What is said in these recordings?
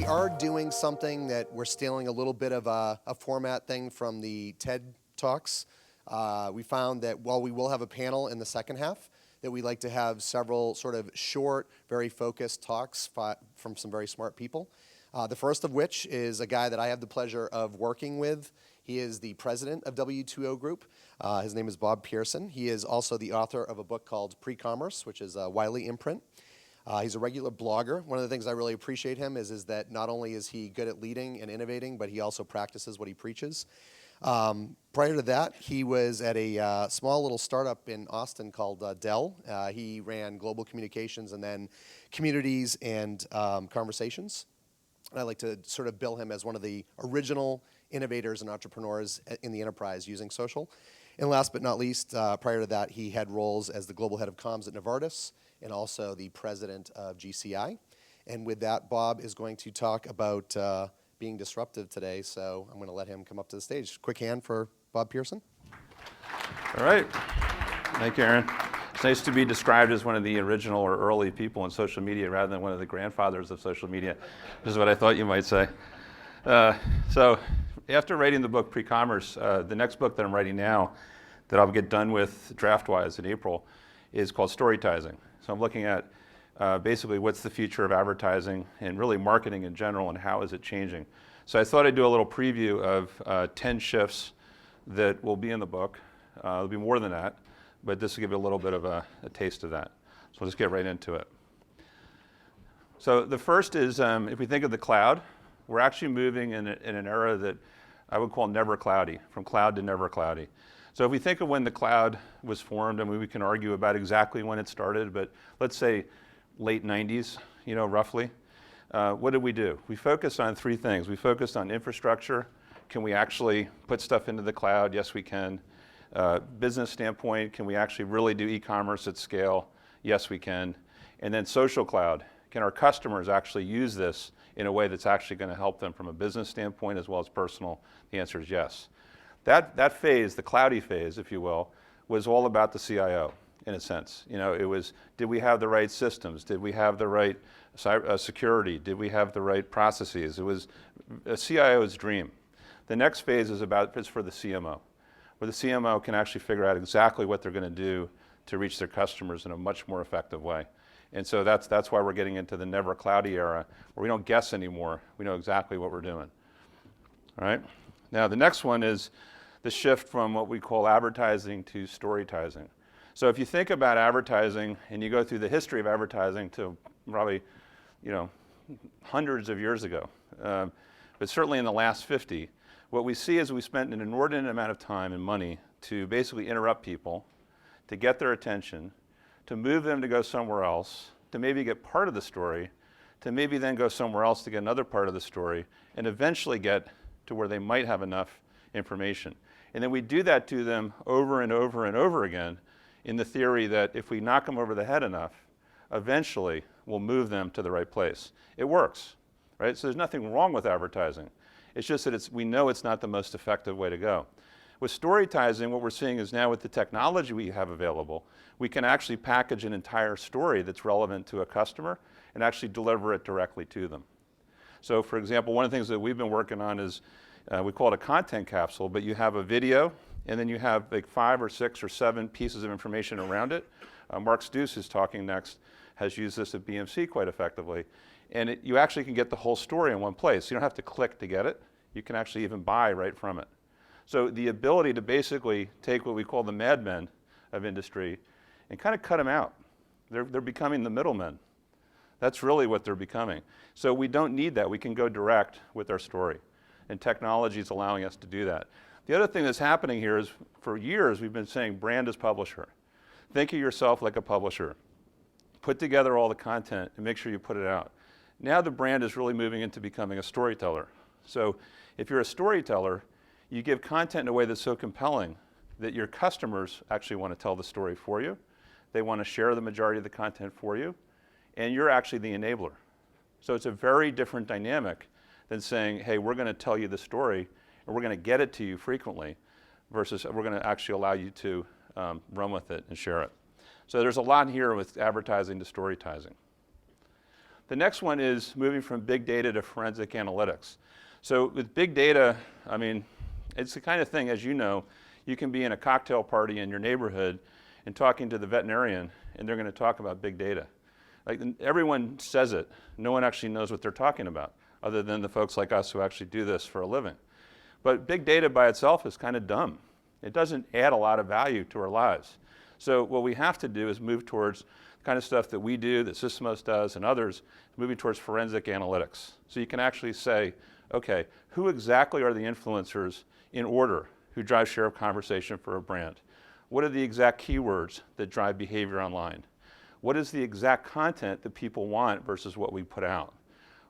are doing something that we're stealing a little bit of a format thing from the TED Talks. We found that while we will have a panel in the second half, that we like to have several sort of short, very focused talks from some very smart people. The first of which is a guy that I have the pleasure of working with. He is the president of W2O Group. His name is Bob Pearson. He is also the author of a book called Precommerce, which is a Wiley imprint. He's a regular blogger. One of the things I really appreciate him is that not only is he good at leading and innovating, but he also practices what he preaches. Prior to that, he was at a small little startup in Austin called Dell. He ran global communications and then communities and conversations. And I like to sort of bill him as one of the original innovators and entrepreneurs in the enterprise using social. And last but not least, prior to that, he had roles as the global head of comms at Novartis and also the president of GCI. And with that, Bob is going to talk about being disruptive today, so I'm going to let him come up to the stage. Quick hand for Bob Pearson. All right. Thank you, Aaron. It's nice to be described as one of the original or early people in social media rather than one of the grandfathers of social media, which is what I thought you might say. So after writing the book Precommerce, the next book that I'm writing now that I'll get done with draft-wise in April is called Storytizing. So I'm looking at basically what's the future of advertising and really marketing in general and how is it changing. So I thought I'd do a little preview of 10 shifts that will be in the book. There'll be more than that, but this will give you a little bit of a taste of that. So let's get right into it. So the first is, if we think of the cloud, we're actually moving in an era that I would call never cloudy, from cloud to never cloudy. So if we think of when the cloud was formed, I mean, we can argue about exactly when it started, but let's say late 90s, roughly. What did we do? We focused on three things. We focused on infrastructure. Can we actually put stuff into the cloud? Yes, we can. Business standpoint, can we actually really do e-commerce at scale? Yes, we can. And then social cloud. Can our customers actually use this in a way that's actually going to help them from a business standpoint as well as personal? The answer is yes. That phase, the cloudy phase, if you will, was all about the CIO, in a sense. It was, did we have the right systems? Did we have the right security? Did we have the right processes? It was a CIO's dream. The next phase is for the CMO, where the CMO can actually figure out exactly what they're going to do to reach their customers in a much more effective way. And so that's why we're getting into the never cloudy era, where we don't guess anymore. We know exactly what we're doing. All right? Now, the next one is the shift from what we call advertising to storytizing. So if you think about advertising and you go through the history of advertising to probably, hundreds of years ago, but certainly in the last 50, what we see is we spent an inordinate amount of time and money to basically interrupt people, to get their attention, to move them to go somewhere else, to maybe get part of the story, to maybe then go somewhere else to get another part of the story, and eventually get to where they might have enough information. And then we do that to them over and over and over again in the theory that if we knock them over the head enough, eventually we'll move them to the right place. It works, right? So there's nothing wrong with advertising. It's just that we know it's not the most effective way to go. With storytizing, what we're seeing is now with the technology we have available, we can actually package an entire story that's relevant to a customer and actually deliver it directly to them. So for example, one of the things that we've been working on is, we call it a content capsule, but you have a video and then you have like 5 or 6 or 7 pieces of information around it. Mark Stuess, who's talking next, has used this at BMC quite effectively. And you actually can get the whole story in one place. You don't have to click to get it. You can actually even buy right from it. So the ability to basically take what we call the madmen of industry and kind of cut them out. They're becoming the middlemen. That's really what they're becoming. So we don't need that. We can go direct with our story. And technology is allowing us to do that. The other thing that's happening here is, for years, we've been saying brand as publisher. Think of yourself like a publisher. Put together all the content and make sure you put it out. Now the brand is really moving into becoming a storyteller. So if you're a storyteller, you give content in a way that's so compelling that your customers actually want to tell the story for you. They want to share the majority of the content for you, and you're actually the enabler. So it's a very different dynamic than saying, hey, we're going to tell you the story, and we're going to get it to you frequently, versus we're going to actually allow you to run with it and share it. So there's a lot here with advertising to storytizing. The next one is moving from big data to forensic analytics. So with big data, I mean, it's the kind of thing, as you know, you can be in a cocktail party in your neighborhood and talking to the veterinarian, and they're going to talk about big data. Like, everyone says it. No one actually knows what they're talking about, other than the folks like us who actually do this for a living. But big data by itself is kind of dumb. It doesn't add a lot of value to our lives. So what we have to do is move towards the kind of stuff that we do, that Systemos does, and others, moving towards forensic analytics. So you can actually say, okay, who exactly are the influencers in order who drive share of conversation for a brand? What are the exact keywords that drive behavior online? What is the exact content that people want versus what we put out?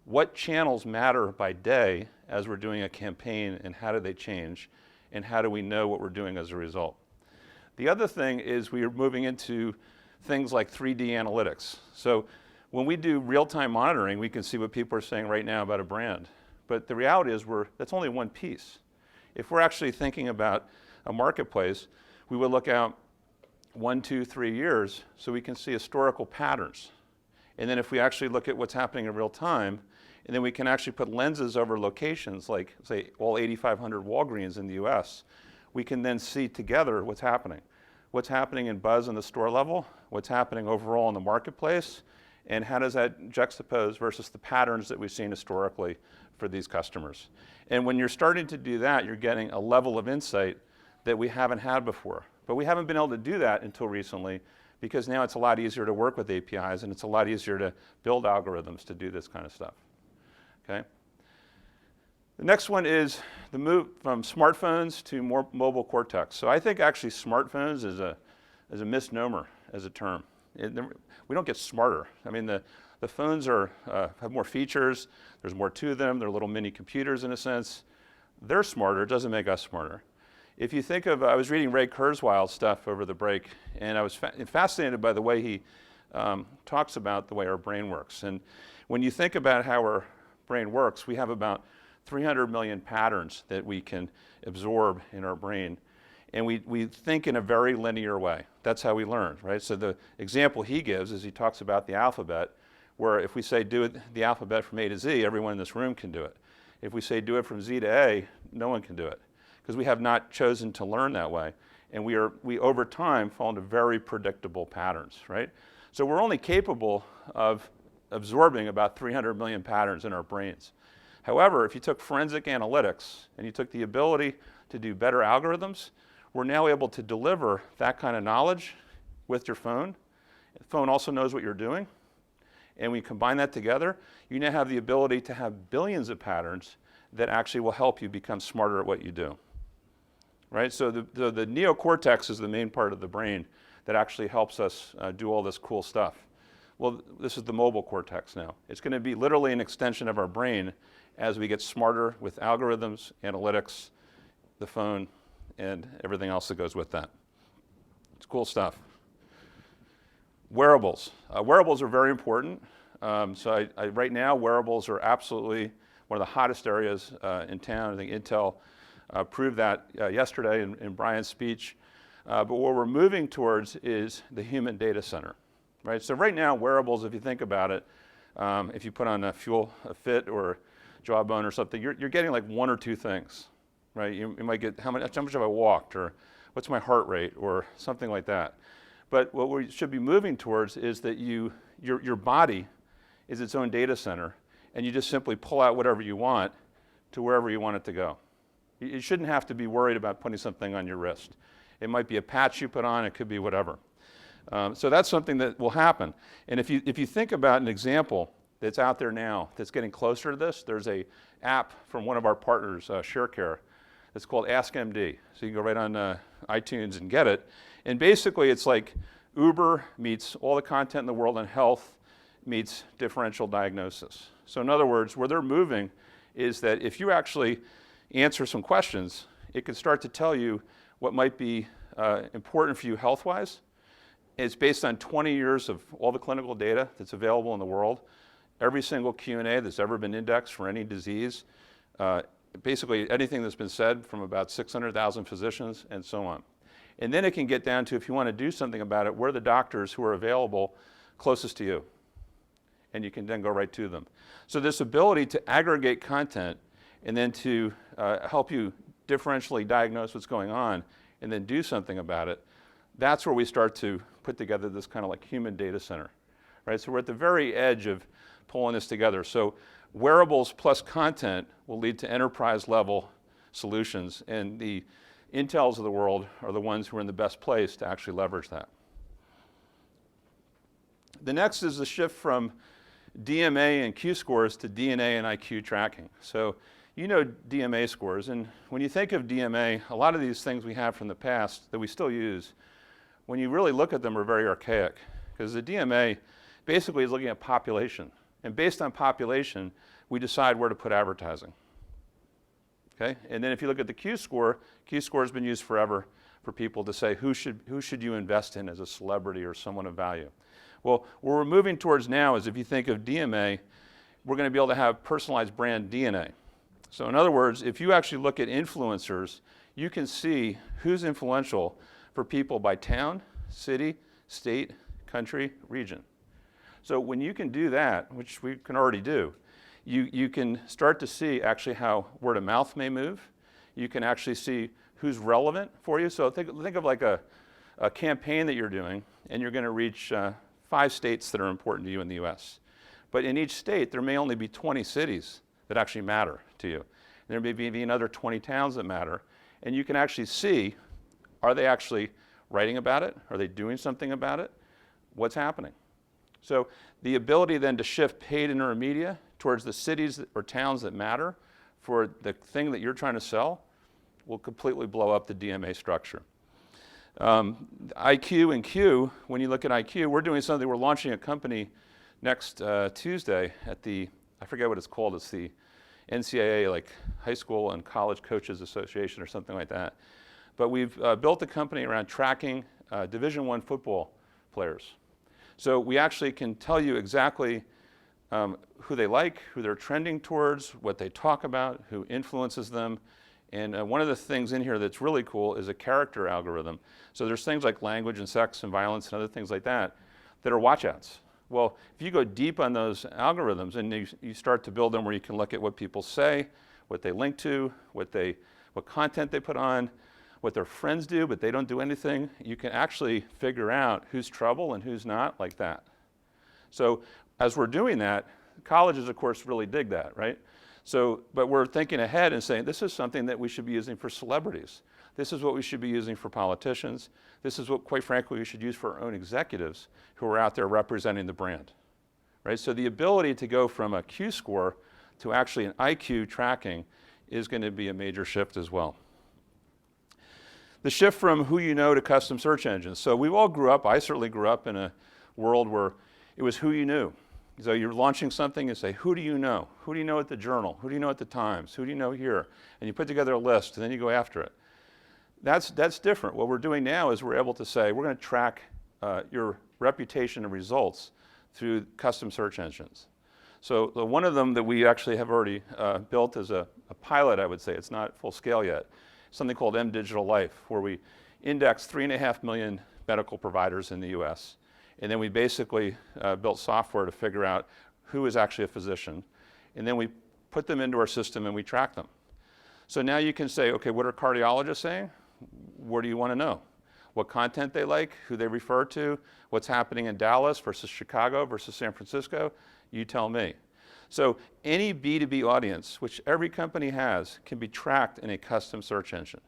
What channels matter by day as we're doing a campaign, and how do they change? And how do we know what we're doing as a result? The other thing is we are moving into things like 3D analytics. So when we do real-time monitoring, we can see what people are saying right now about a brand. But the reality is that's only one piece. If we're actually thinking about a marketplace, we would look out 1, 2, 3 years so we can see historical patterns. And then if we actually look at what's happening in real time, and then we can actually put lenses over locations like, say, all 8,500 Walgreens in the US, we can then see together what's happening. What's happening in buzz in the store level, what's happening overall in the marketplace, and how does that juxtapose versus the patterns that we've seen historically for these customers. And when you're starting to do that, you're getting a level of insight that we haven't had before. But we haven't been able to do that until recently, because now it's a lot easier to work with APIs, and it's a lot easier to build algorithms to do this kind of stuff. Okay? The next one is the move from smartphones to more mobile cortex. So I think actually smartphones is a misnomer as a term. We don't get smarter. I mean, the phones have more features. There's more to them. They're little mini computers in a sense. They're smarter. It doesn't make us smarter. If you think of, I was reading Ray Kurzweil's stuff over the break, and I was fascinated by the way he talks about the way our brain works. And when you think about how our brain works, we have about 300 million patterns that we can absorb in our brain. And we think in a very linear way. That's how we learn, right? So the example he gives is he talks about the alphabet, where if we say do the alphabet from A to Z, everyone in this room can do it. If we say do it from Z to A, no one can do it, because we have not chosen to learn that way. And we over time fall into very predictable patterns, right? So we're only capable of absorbing about 300 million patterns in our brains. However, if you took forensic analytics and you took the ability to do better algorithms, we're now able to deliver that kind of knowledge with your phone. The phone also knows what you're doing. And we combine that together, you now have the ability to have billions of patterns that actually will help you become smarter at what you do. Right? So the neocortex is the main part of the brain that actually helps us do all this cool stuff. Well, this is the mobile cortex now. It's going to be literally an extension of our brain as we get smarter with algorithms, analytics, the phone, and everything else that goes with that. It's cool stuff. Wearables. Wearables are very important. So right now, wearables are absolutely one of the hottest areas in town. I think Intel proved that yesterday in Brian's speech. But what we're moving towards is the human data center. Right? So right now, wearables, if you think about it, if you put on a Fit or Jawbone or something, you're getting like one or two things. Right? You might get how much have I walked, or what's my heart rate, or something like that. But what we should be moving towards is that your body is its own data center, and you just simply pull out whatever you want to wherever you want it to go. You shouldn't have to be worried about putting something on your wrist. It might be a patch you put on, it could be whatever. So that's something that will happen. And if you think about an example that's out there now that's getting closer to this, there's an app from one of our partners, ShareCare, that's called AskMD. So you can go right on iTunes and get it. And basically it's like Uber meets all the content in the world on health meets differential diagnosis. So in other words, where they're moving is that if you actually answer some questions, it can start to tell you what might be important for you health-wise. It's based on 20 years of all the clinical data that's available in the world, every single Q&A that's ever been indexed for any disease, basically anything that's been said from about 600,000 physicians and so on. And then it can get down to, if you want to do something about it, where are the doctors who are available closest to you? and you can then go right to them. So this ability to aggregate content and then to help you differentially diagnose what's going on and then do something about it, that's where we start to put together this kind of like human data center, right? So we're at the very edge of pulling this together. So wearables plus content will lead to enterprise level solutions, and the Intels of the world are the ones who are in the best place to actually leverage that. The next is the shift from DMA and Q scores to DNA and IQ tracking. So you know DMA scores, and when you think of DMA, a lot of these things we have from the past that we still use, when you really look at them, are very archaic, because the DMA basically is looking at population, and based on population, we decide where to put advertising. Okay? And then if you look at the Q score has been used forever for people to say who should you invest in as a celebrity or someone of value. Well, where we're moving towards now is if you think of DMA, we're going to be able to have personalized brand DNA. So in other words, if you actually look at influencers, you can see who's influential for people by town, city, state, country, region. So when you can do that, which we can already do, you can start to see actually how word of mouth may move. You can actually see who's relevant for you. So think of like a campaign that you're doing, and you're going to reach 5 states that are important to you in the US. But in each state, there may only be 20 cities that actually matter to you. There may be another 20 towns that matter. And you can actually see, are they actually writing about it? Are they doing something about it? What's happening? So the ability then to shift paid and earned media towards the cities or towns that matter for the thing that you're trying to sell will completely blow up the DMA structure. IQ and Q, when you look at IQ, we're doing something, we're launching a company next Tuesday at the, I forget what it's called, it's the NCAA, like High School and College Coaches Association or something like that. But we've built a company around tracking Division I football players. So we actually can tell you exactly who they like, who they're trending towards, what they talk about, who influences them. And one of the things in here that's really cool is a character algorithm. So there's things like language and sex and violence and other things like that are watch-outs. Well, if you go deep on those algorithms and you start to build them where you can look at what people say, what they link to, what content they put on, what their friends do, but they don't do anything, you can actually figure out who's trouble and who's not like that. So as we're doing that, colleges, of course, really dig that, right? So, but we're thinking ahead and saying, this is something that we should be using for celebrities. This is what we should be using for politicians. This is what, quite frankly, we should use for our own executives who are out there representing the brand, right? So the ability to go from a Q score to actually an IQ tracking is going to be a major shift as well. The shift from who you know to custom search engines. So we all grew up, I certainly grew up in a world where it was who you knew. So you're launching something and say, who do you know? Who do you know at the Journal? Who do you know at the Times? Who do you know here? And you put together a list and then you go after it. That's different. What we're doing now is we're able to say, we're going to track your reputation and results through custom search engines. So the one of them that we actually have already built as a pilot, I would say, it's not full scale yet, something called Digital Life, where we index 3.5 million medical providers in the US. And then we basically built software to figure out who is actually a physician. And then we put them into our system and we track them. So now you can say, okay, what are cardiologists saying? What do you want to know? What content they like, who they refer to, what's happening in Dallas versus Chicago versus San Francisco, you tell me. So any B2B audience, which every company has, can be tracked in a custom search engine.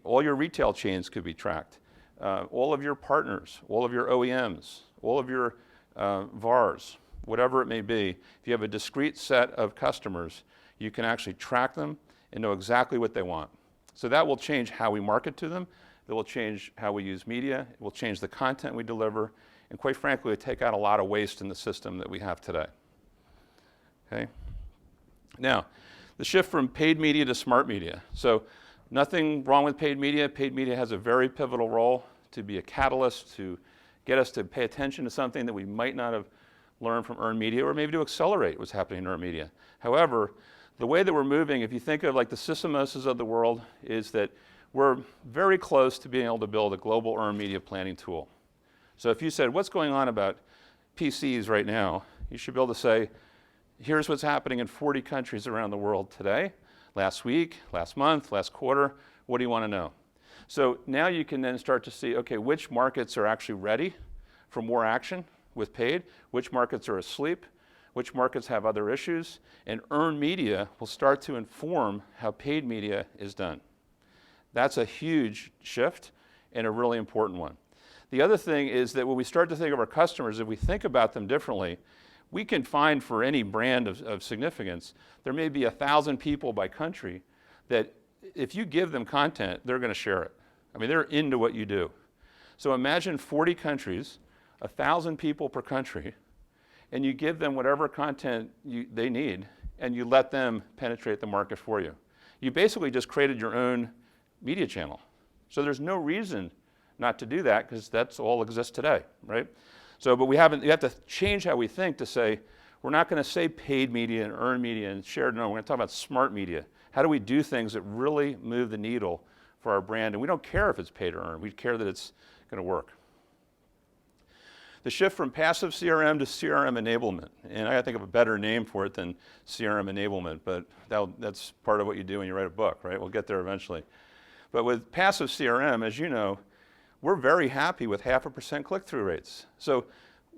All your retail chains could be tracked. All of your partners, all of your OEMs, all of your VARs, whatever it may be, if you have a discrete set of customers, you can actually track them and know exactly what they want. So that will change how we market to them. It will change how we use media. It will change the content we deliver. And quite frankly, it'll take out a lot of waste in the system that we have today. Okay? Now, the shift from paid media to smart media. So nothing wrong with paid media. Paid media has a very pivotal role to be a catalyst, to get us to pay attention to something that we might not have learned from earned media, or maybe to accelerate what's happening in earned media. However, the way that we're moving, if you think of like the Sysomoses of the world, is that we're very close to being able to build a global earned media planning tool. So if you said, what's going on about PCs right now? You should be able to say, here's what's happening in 40 countries around the world today, last week, last month, last quarter. What do you want to know? So now you can then start to see, okay, which markets are actually ready for more action with paid, which markets are asleep, which markets have other issues, and earned media will start to inform how paid media is done. That's a huge shift and a really important one. The other thing is that when we start to think of our customers, if we think about them differently, we can find for any brand of significance, there may be 1,000 people by country that if you give them content, they're going to share it. I mean, they're into what you do. So imagine 40 countries, 1,000 people per country, and you give them whatever content they need, and you let them penetrate the market for you. You basically just created your own media channel. So there's no reason not to do that, because that's all exists today, right? So, but you have to change how we think to say, we're not going to say paid media and earned media and shared. No, we're going to talk about smart media. How do we do things that really move the needle for our brand? And we don't care if it's paid or earned. We care that it's going to work. The shift from passive CRM to CRM enablement. And I think of a better name for it than CRM enablement, but that's part of what you do when you write a book, right? We'll get there eventually. But with passive CRM, as you know, we're very happy with 0.5% click-through rates. So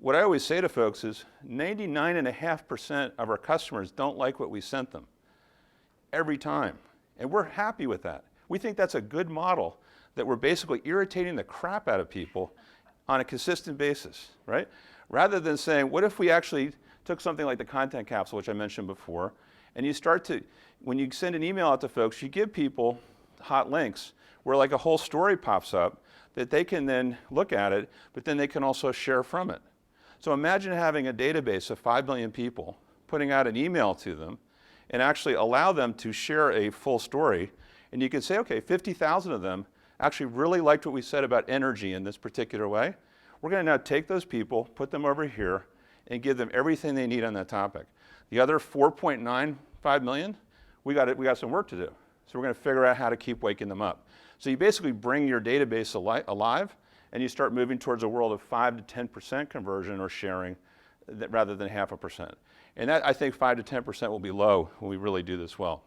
what I always say to folks is 99.5% of our customers don't like what we sent them every time. And we're happy with that. We think that's a good model, that we're basically irritating the crap out of people on a consistent basis, right? Rather than saying, what if we actually took something like the content capsule, which I mentioned before, and you start to, when you send an email out to folks, you give people hot links where like a whole story pops up that they can then look at it, but then they can also share from it. So imagine having a database of 5 million people, putting out an email to them, and actually allow them to share a full story. And you can say, okay, 50,000 of them actually really liked what we said about energy in this particular way. We're going to now take those people, put them over here, and give them everything they need on that topic. The other 4.95 million, we got some work to do. So we're going to figure out how to keep waking them up. So you basically bring your database alive, and you start moving towards a world of 5 to 10% conversion or sharing rather than 0.5%. And that, I think 5 to 10% will be low when we really do this well.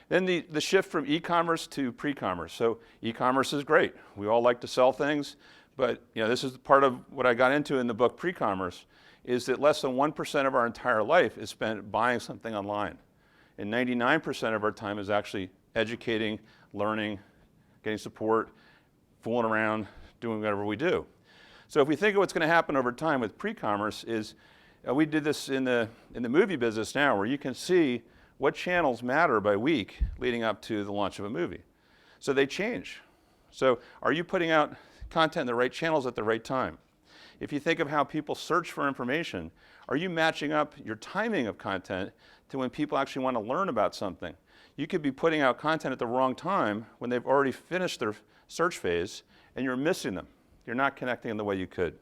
Then the shift from e-commerce to pre-commerce. So e-commerce is great. We all like to sell things, but this is part of what I got into in the book Pre-commerce, is that less than 1% of our entire life is spent buying something online. And 99% of our time is actually educating, learning, getting support, fooling around, doing whatever we do. So if we think of what's going to happen over time with pre-commerce is, we did this in the movie business now, where you can see what channels matter by week leading up to the launch of a movie. So they change. So are you putting out content in the right channels at the right time? If you think of how people search for information, are you matching up your timing of content to when people actually want to learn about something? You could be putting out content at the wrong time when they've already finished their search phase, and you're missing them. You're not connecting in the way you could.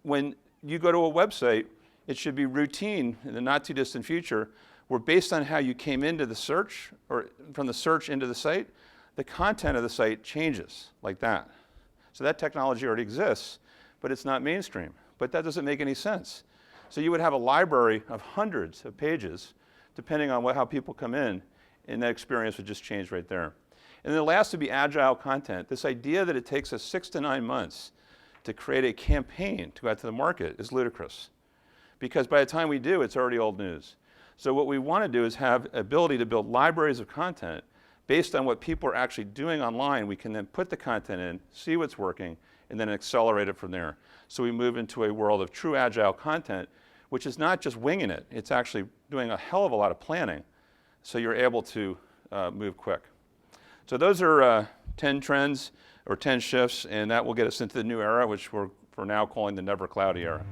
When you go to a website, it should be routine in the not too distant future, where based on how you came into the search, or from the search into the site, the content of the site changes like that. So that technology already exists, but it's not mainstream. But that doesn't make any sense. So you would have a library of hundreds of pages, depending on how people come in, and that experience would just change right there. And then the last would be agile content. This idea that it takes us 6 to 9 months to create a campaign to go out to the market is ludicrous. Because by the time we do, it's already old news. So what we want to do is have ability to build libraries of content based on what people are actually doing online. We can then put the content in, see what's working, and then accelerate it from there. So we move into a world of true agile content, which is not just winging it. It's actually doing a hell of a lot of planning, so you're able to move quick. So those are 10 trends or 10 shifts, and that will get us into the new era, which we're for now calling the never cloudy era.